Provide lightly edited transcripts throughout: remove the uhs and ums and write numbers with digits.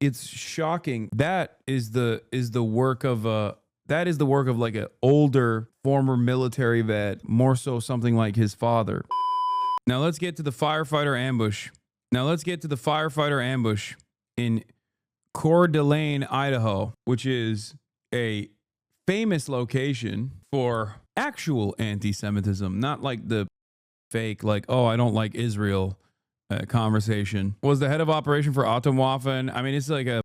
It's shocking. That is the work of like an older former military vet, more so something like his father. Now let's get to the firefighter ambush. In Coeur d'Alene, Idaho, which is a famous location for actual anti-Semitism, not like the fake, like, oh, I don't like Israel conversation. Was the head of operation for Atomwaffen. I mean, it's like a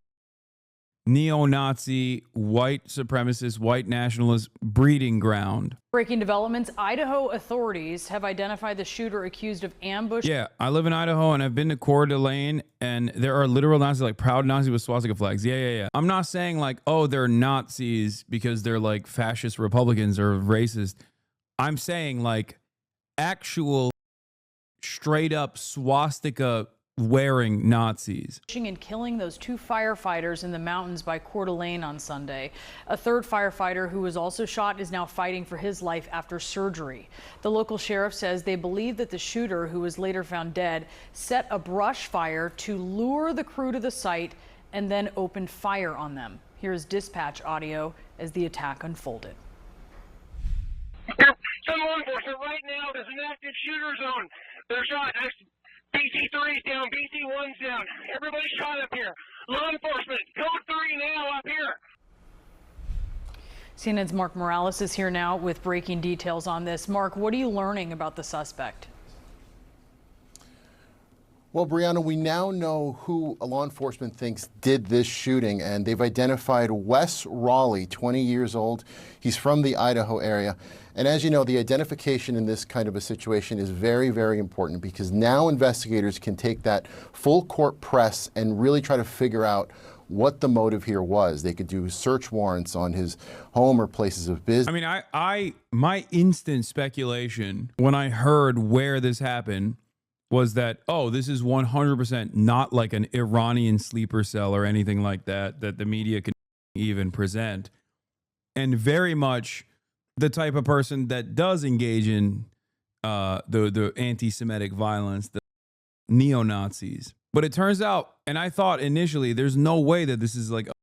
neo-Nazi, white supremacist, white nationalist breeding ground. Breaking developments, Idaho authorities have identified the shooter accused of ambush. Yeah, I live in Idaho and I've been to Coeur d'Alene, and there are literal Nazis, like proud Nazis with swastika flags. Yeah. I'm not saying like, oh, they're Nazis because they're like fascist Republicans or racist. I'm saying like actual straight up swastika wearing Nazis. And killing those 2 firefighters in the mountains by Coeur d'Alene on Sunday. A 3rd firefighter who was also shot is now fighting for his life after surgery. The local sheriff says they believe that the shooter, who was later found dead, set a brush fire to lure the crew to the site and then opened fire on them. Here's dispatch audio as the attack unfolded. Some law enforcement right now, there's an active shooter zone. They're shot. BC3's down, BC1's down. Everybody's shot up here. Law enforcement, code 3 now up here. CNN's Mark Morales is here now with breaking details on this. Mark, what are you learning about the suspect? Well, Brianna, we now know who law enforcement thinks did this shooting, and they've identified Wes Raleigh, 20 years old. He's from the Idaho area. And as you know, the identification in this kind of a situation is very, very important, because now investigators can take that full court press and really try to figure out what the motive here was. They could do search warrants on his home or places of business. I mean, my instant speculation when I heard where this happened was that, oh, this is 100% not like an Iranian sleeper cell or anything like that the media can even present, and very much the type of person that does engage in the anti-Semitic violence, the neo-Nazis. But it turns out, and I thought initially, there's no way that this is like a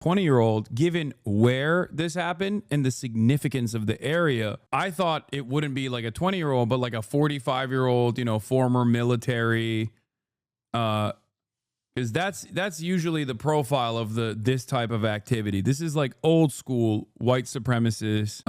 20-year-old, given where this happened and the significance of the area. I thought it wouldn't be like a 20-year-old, but like a 45-year-old, former military, because that's usually the profile of this type of activity. This is like old school white supremacist,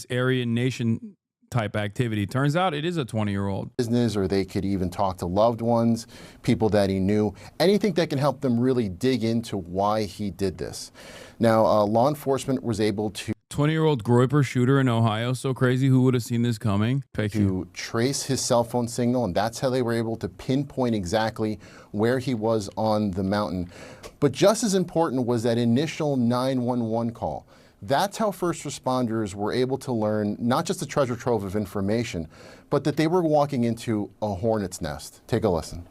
Aryan nation type activity. Turns out it is a 20-year-old. Business, or they could even talk to loved ones, people that he knew, anything that can help them really dig into why he did this. Now, law enforcement was able to 20-year-old Groyper shooter in Ohio. So crazy. Who would have seen this coming? To trace his cell phone signal, and that's how they were able to pinpoint exactly where he was on the mountain. But just as important was that initial 911 call. That's how first responders were able to learn not just a treasure trove of information, but that they were walking into a hornet's nest. Take a listen.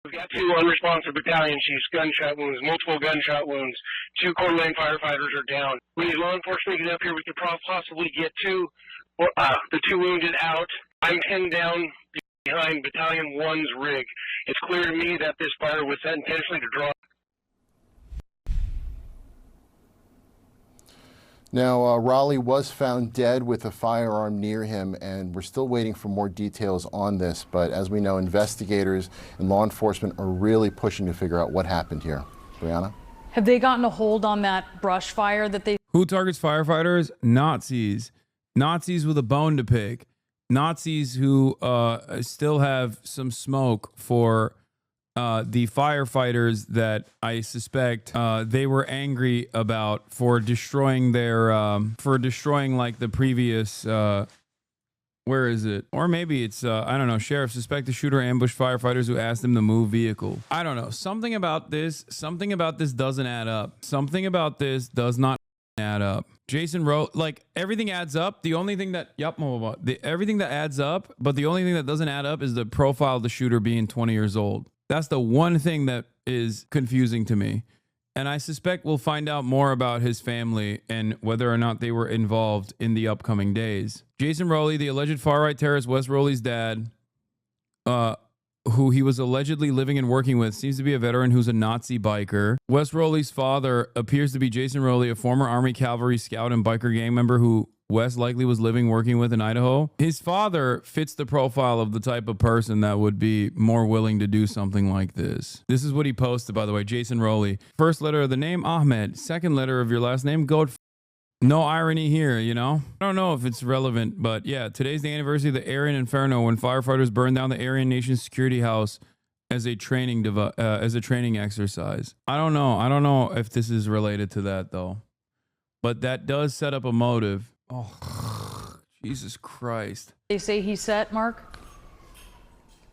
We've got 2 unresponsive battalion chiefs, gunshot wounds, multiple gunshot wounds. 2 Coeur d'Alene firefighters are down. We need law enforcement to get up here. We could possibly get the 2 wounded out. I'm pinned down behind Battalion 1's rig. It's clear to me that this fire was set intentionally to draw. Now, Raleigh was found dead with a firearm near him, and we're still waiting for more details on this. But as we know, investigators and law enforcement are really pushing to figure out what happened here. Brianna? Have they gotten a hold on that brush fire that they... Who targets firefighters? Nazis. Nazis with a bone to pick. Nazis who still have some smoke for the firefighters that I suspect they were angry about for destroying their like the previous where is it? Or maybe it's I don't know. Sheriff suspect the shooter ambushed firefighters who asked them to move vehicle. I don't know. Something about this doesn't add up. Something about this does not add up. Jason wrote, like, everything adds up. The only thing that everything that adds up, but the only thing that doesn't add up is the profile of the shooter being 20 years old. That's the one thing that is confusing to me. And I suspect we'll find out more about his family and whether or not they were involved in the upcoming days. Jason Rowley, the alleged far-right terrorist Wes Rowley's dad, who he was allegedly living and working with, seems to be a veteran who's a Nazi biker. Wes Rowley's father appears to be Jason Rowley, a former Army Cavalry scout and biker gang member who Wes likely was living, working with in Idaho. His father fits the profile of the type of person that would be more willing to do something like this. This is what he posted, by the way. Jason Rowley. First letter of the name, Ahmed. Second letter of your last name, Gold. No irony here, you know? I don't know if it's relevant, but yeah, today's the anniversary of the Aryan Inferno when firefighters burned down the Aryan Nation security house as a training exercise. I don't know if this is related to that though. But that does set up a motive. Oh, Jesus Christ. They say he's set, Mark?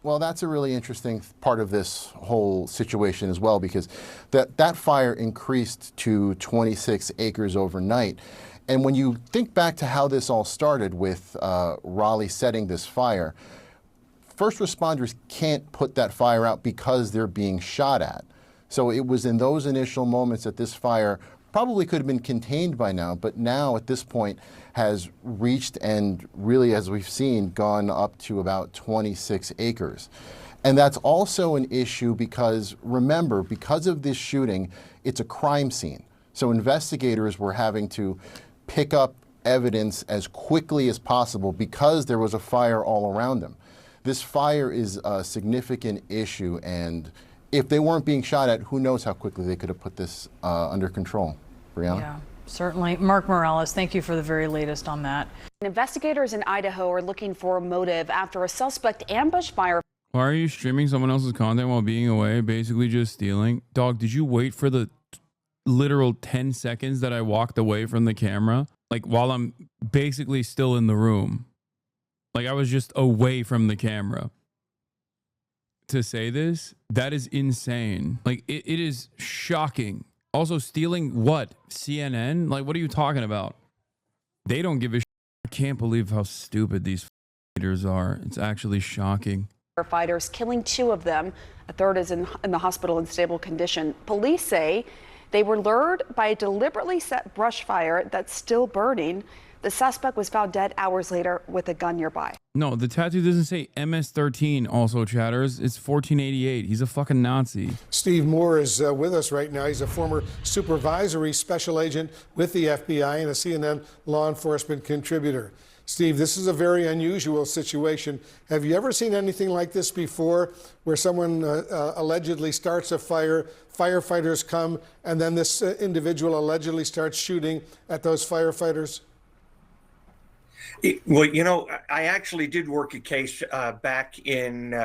Well, that's a really interesting part of this whole situation as well, because that fire increased to 26 acres overnight. And when you think back to how this all started with Raleigh setting this fire, first responders can't put that fire out because they're being shot at. So it was in those initial moments that this fire probably could have been contained by now, but now at this point has reached and really, as we've seen, gone up to about 26 acres. And that's also an issue because, remember, because of this shooting, it's a crime scene. So investigators were having to pick up evidence as quickly as possible because there was a fire all around them. This fire is a significant issue, and if they weren't being shot at, who knows how quickly they could have put this under control. Brianna? Yeah, certainly. Mark Morales, thank you for the very latest on that. Investigators in Idaho are looking for a motive after a suspect ambushed fire. Why are you streaming someone else's content while being away? Basically just stealing. Dog, did you wait for the literal 10 seconds that I walked away from the camera? Like while I'm basically still in the room. Like I was just away from the camera. To say this, that is insane. Like it is shocking. Also stealing what? CNN? Like what are you talking about? They don't give a shit. I can't believe how stupid these leaders are. It's actually shocking. Firefighters, killing 2 of them. A third is in the hospital in stable condition. Police say they were lured by a deliberately set brush fire that's still burning. The suspect was found dead hours later with a gun nearby. No, the tattoo doesn't say MS-13 also, chatters. It's 1488. He's a fucking Nazi. Steve Moore is with us right now. He's a former supervisory special agent with the FBI and a CNN law enforcement contributor. Steve, this is a very unusual situation. Have you ever seen anything like this before, where someone allegedly starts a fire, firefighters come, and then this individual allegedly starts shooting at those firefighters? Well, you know, I actually did work a case back in,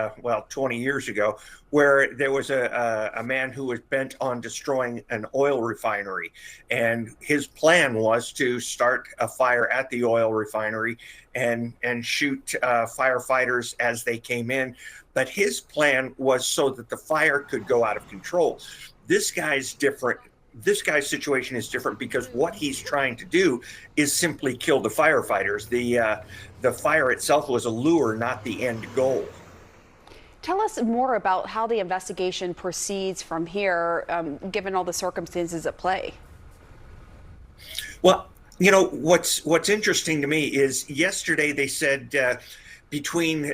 20 years ago, where there was a man who was bent on destroying an oil refinery. And his plan was to start a fire at the oil refinery and shoot firefighters as they came in. But his plan was so that the fire could go out of control. This guy's different. This guy's situation is different because what he's trying to do is simply kill the firefighters. The fire itself was a lure, not the end goal. Tell us more about how the investigation proceeds from here, given all the circumstances at play. Well, you know, what's interesting to me is yesterday they said between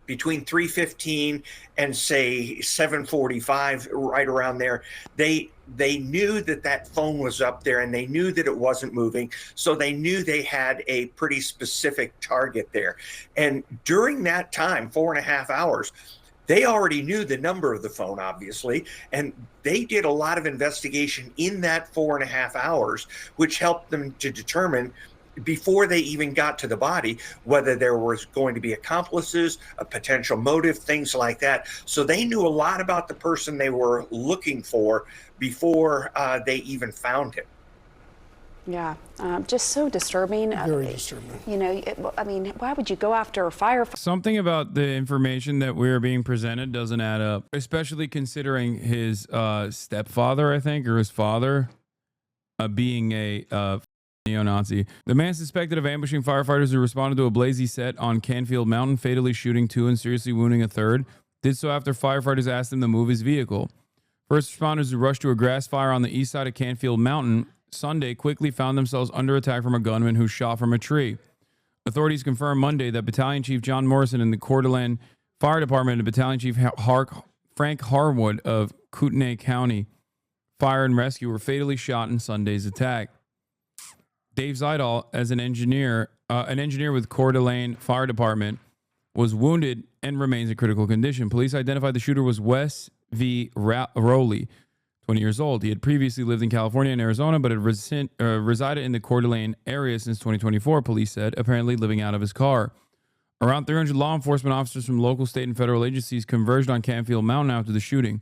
3:15 and say 7:45, right around there, they knew that phone was up there and they knew that it wasn't moving. So they knew they had a pretty specific target there. And during that time, 4.5 hours, they already knew the number of the phone, obviously, and they did a lot of investigation in that 4.5 hours, which helped them to determine, before they even got to the body, whether there was going to be accomplices, a potential motive, things like that. So they knew a lot about the person they were looking for before they even found him. Yeah, just so disturbing. Very disturbing. You know, I mean, why would you go after a firefighter? Something about the information that we're being presented doesn't add up, especially considering his stepfather, I think, or his father, being a neo-Nazi. The man suspected of ambushing firefighters who responded to a blaze set on Canfield Mountain, fatally shooting 2 and seriously wounding a third, did so after firefighters asked him to move his vehicle. First responders who rushed to a grass fire on the east side of Canfield Mountain Sunday quickly found themselves under attack from a gunman who shot from a tree. Authorities confirmed Monday that Battalion Chief John Morrison in the Coeur d'Alene Fire Department and Battalion Chief Frank Harwood of Kootenai County Fire and Rescue were fatally shot in Sunday's attack. Dave Zidal, as an engineer with Coeur d'Alene Fire Department, was wounded and remains in critical condition. Police identified the shooter was Wes V. Rowley, 20 years old. He had previously lived in California and Arizona, but had resided in the Coeur d'Alene area since 2024, police said, apparently living out of his car. Around 300 law enforcement officers from local, state, and federal agencies converged on Canfield Mountain after the shooting.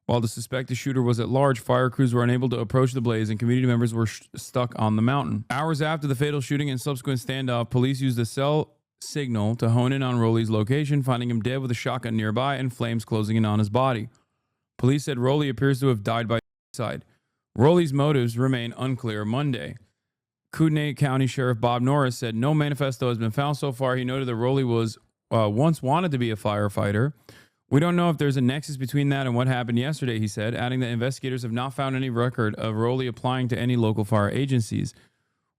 While the suspected shooter was at large, fire crews were unable to approach the blaze and community members were stuck on the mountain. Hours after the fatal shooting and subsequent standoff, police used a cell signal to hone in on Rowley's location, finding him dead with a shotgun nearby and flames closing in on his body. Police said Rowley appears to have died by suicide. Rowley's motives remain unclear Monday. Kootenai County Sheriff Bob Norris said no manifesto has been found so far. He noted that Rowley was once wanted to be a firefighter. We don't know if there's a nexus between that and what happened yesterday, he said, adding that investigators have not found any record of Rowley applying to any local fire agencies.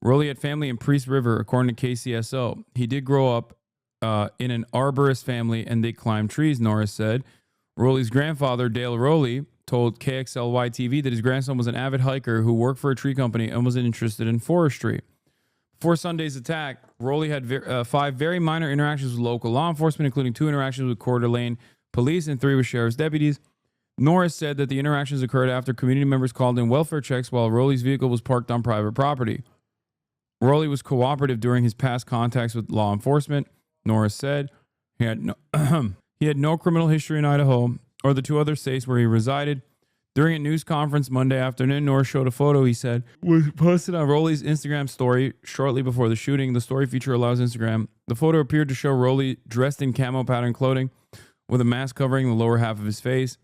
Rowley had family in Priest River, according to KCSO. He did grow up in an arborist family and they climbed trees, Norris said. Rowley's grandfather, Dale Rowley, told KXLY TV that his grandson was an avid hiker who worked for a tree company and was interested in forestry. Before Sunday's attack, Rowley had 5 very minor interactions with local law enforcement, including 2 interactions with Coeur d'Alene police and 3 with sheriff's deputies. Norris said that the interactions occurred after community members called in welfare checks while Rowley's vehicle was parked on private property. Rowley was cooperative during his past contacts with law enforcement, Norris said. He had no criminal history in Idaho or the 2 other states where he resided. During a news conference Monday afternoon, Norris showed a photo, he said, was posted on Rowley's Instagram story shortly before the shooting. The story feature allows Instagram. The photo appeared to show Rowley dressed in camo pattern clothing with a mask covering the lower half of his face.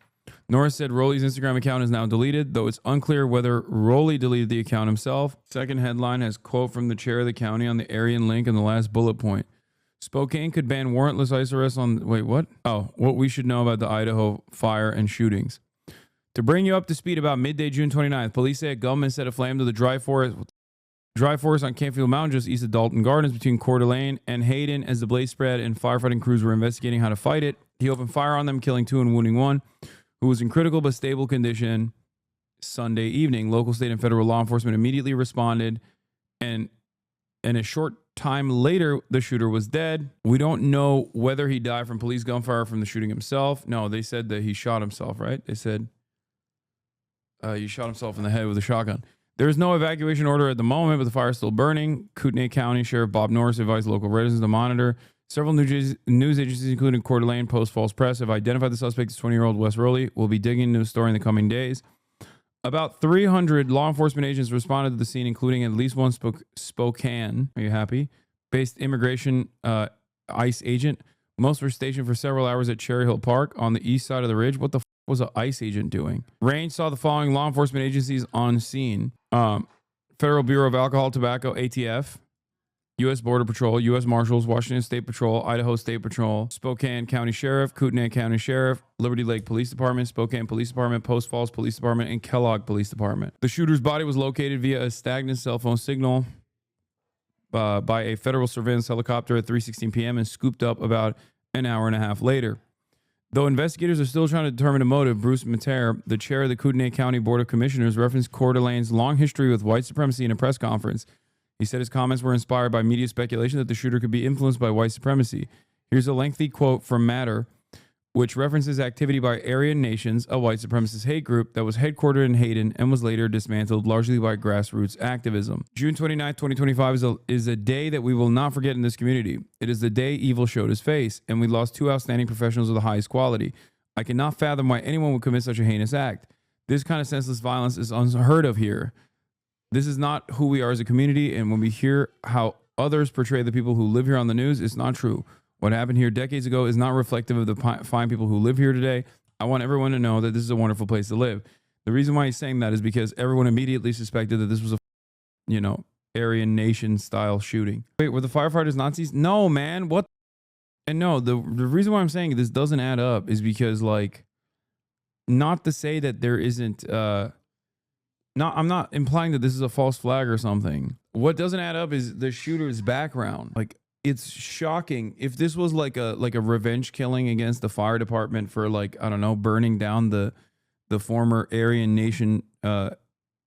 Norris said Rowley's Instagram account is now deleted, though it's unclear whether Rowley deleted the account himself. Second headline has quote from the chair of the county on the Aryan link in the last bullet point. Spokane could ban warrantless ICE arrests on... Wait, what? Oh, what we should know about the Idaho fire and shootings. To bring you up to speed, about midday June 29th, police say a gunman set a flame to the dry forest on Canfield Mountain just east of Dalton Gardens between Coeur d'Alene and Hayden. As the blaze spread and firefighting crews were investigating how to fight it, he opened fire on them, killing 2 and wounding 1, who was in critical but stable condition. Sunday evening, local, state, and federal law enforcement immediately responded, and a short time later, the shooter was dead. We don't know whether he died from police gunfire or from the shooting himself. No, they said that he shot himself, right? They said he shot himself in the head with a shotgun. There is no evacuation order at the moment, but the fire is still burning. Kootenai County Sheriff Bob Norris advised local residents to monitor. Several news agencies, including Coeur d'Alene, Post Falls Press, have identified the suspect as 20-year-old Wes Rowley. We'll be digging into the story in the coming days. About 300 law enforcement agents responded to the scene, including at least one Spokane, are you happy? Based immigration ICE agent. Most were stationed for several hours at Cherry Hill Park on the east side of the ridge. What the was an ICE agent doing? Range saw the following law enforcement agencies on scene. Federal Bureau of Alcohol, Tobacco, ATF, U.S. Border Patrol, U.S. Marshals, Washington State Patrol, Idaho State Patrol, Spokane County Sheriff, Kootenai County Sheriff, Liberty Lake Police Department, Spokane Police Department, Post Falls Police Department, and Kellogg Police Department. The shooter's body was located via a stagnant cell phone signal by a federal surveillance helicopter at 3:16 p.m. and scooped up about an hour and a half later. Though investigators are still trying to determine a motive, Bruce Mater, the chair of the Kootenai County Board of Commissioners, referenced Coeur d'Alene's long history with white supremacy in a press conference. He said his comments were inspired by media speculation that the shooter could be influenced by white supremacy. Here's a lengthy quote from Mater, which references activity by Aryan Nations, a white supremacist hate group that was headquartered in Hayden and was later dismantled largely by grassroots activism. June 29, 2025 is a day that we will not forget in this community. It is the day evil showed his face, and we lost 2 outstanding professionals of the highest quality. I cannot fathom why anyone would commit such a heinous act. This kind of senseless violence is unheard of here. This is not who we are as a community, and when we hear how others portray the people who live here on the news, it's not true. What happened here decades ago is not reflective of the fine people who live here today. I want everyone to know that this is a wonderful place to live. The reason why he's saying that is because everyone immediately suspected that this was a, Aryan Nation style shooting. Wait, were the firefighters Nazis? No, man. What? And no, the reason why I'm saying this doesn't add up is because, not to say that there isn't, I'm not implying that this is a false flag or something. What doesn't add up is the shooter's background. it's shocking. If this was like a revenge killing against the fire department for, like, I don't know, burning down the former Aryan Nation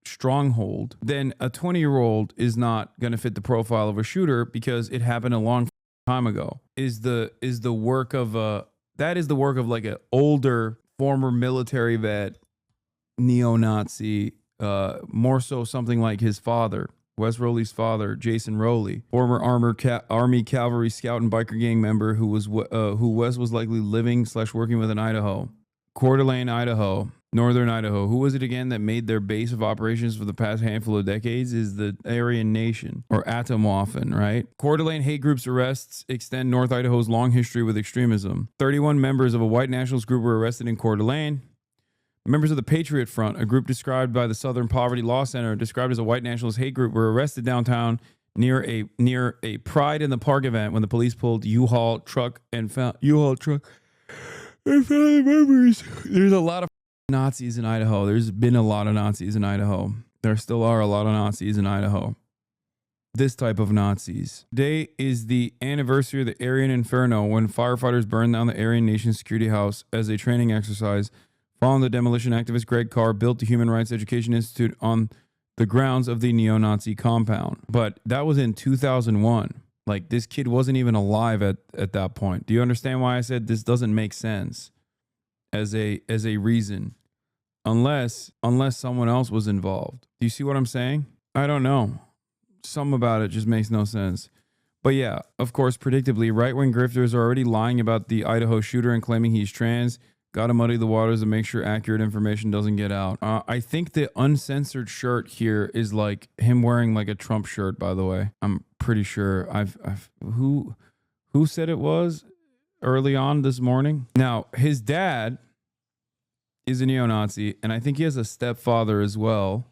stronghold, then a 20-year-old is not going to fit the profile of a shooter because it happened a long time ago. That is the work of like an older former military vet, neo-Nazi, more so something like his father, Wes Rowley's father, Jason Rowley, former Army Cavalry Scout and biker gang member who Wes was likely living / working with in Idaho. Coeur d'Alene, Idaho, northern Idaho. Who was it again that made their base of operations for the past handful of decades? Is the Aryan Nation, or Atomwaffen, right? Coeur d'Alene hate groups arrests extend North Idaho's long history with extremism. 31 members of a white nationalist group were arrested in Coeur d'Alene. Members of the Patriot Front, a group described by the Southern Poverty Law Center, described as a white nationalist hate group, were arrested downtown near a Pride in the Park event when the police pulled U-Haul truck and found the members. There's a lot of Nazis in Idaho. There's been a lot of Nazis in Idaho. There still are a lot of Nazis in Idaho. This type of Nazis. Today is the anniversary of the Aryan Inferno, when firefighters burned down the Aryan Nation Security House as a training exercise. Following the demolition, activist Greg Carr built the Human Rights Education Institute on the grounds of the neo-Nazi compound. But that was in 2001. Like, this kid wasn't even alive at that point. Do you understand why I said this doesn't make sense as a reason? Unless someone else was involved. Do you see what I'm saying? I don't know. Something about it just makes no sense. But yeah, of course, predictably, right-wing grifters are already lying about the Idaho shooter and claiming he's trans. Gotta muddy the waters to make sure accurate information doesn't get out. I think the uncensored shirt here is like him wearing like a Trump shirt, by the way. I'm pretty sure. Who said it was early on this morning? Now, his dad is a neo-Nazi, and I think he has a stepfather as well.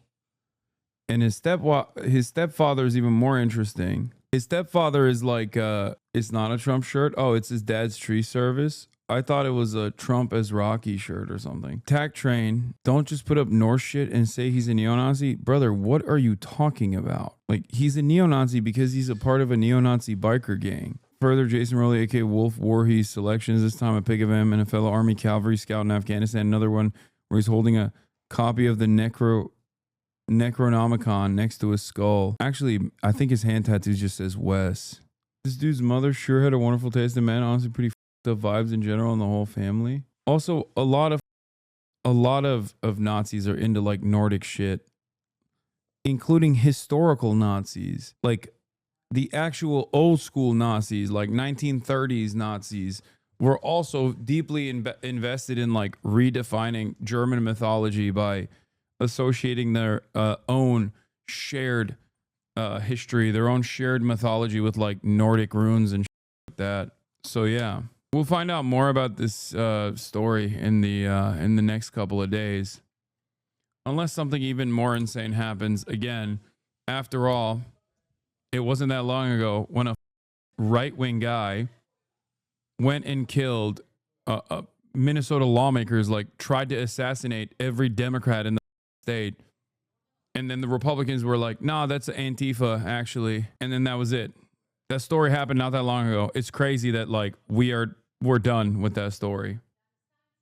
And his stepfather is even more interesting. His stepfather is like, it's not a Trump shirt. Oh, it's his dad's tree service. I thought it was a Trump as Rocky shirt or something. Tack Train, don't just put up North shit and say he's a neo-Nazi. Brother, what are you talking about? Like, he's a neo-Nazi because he's a part of a neo-Nazi biker gang. Further, Jason Rowley, aka Wolf Voorhees selections, this time a pic of him and a fellow Army Cavalry Scout in Afghanistan. Another one where he's holding a copy of the Necronomicon next to his skull. Actually, I think his hand tattoo just says Wes. This dude's mother sure had a wonderful taste in men. Honestly, pretty the vibes in general and the whole family. Also, a lot of Nazis are into like Nordic shit, including historical Nazis, like the actual old school Nazis, like 1930s Nazis, were also deeply invested in like redefining German mythology by associating their own shared history, their own shared mythology with like Nordic runes and shit like that. So yeah. We'll find out more about this story in the next couple of days, unless something even more insane happens again. After all, it wasn't that long ago when a right-wing guy went and killed Minnesota lawmakers, like tried to assassinate every Democrat in the state, and then the Republicans were like, "Nah, that's Antifa, actually," and then that was it. That story happened not that long ago. It's crazy that like we're done with that story.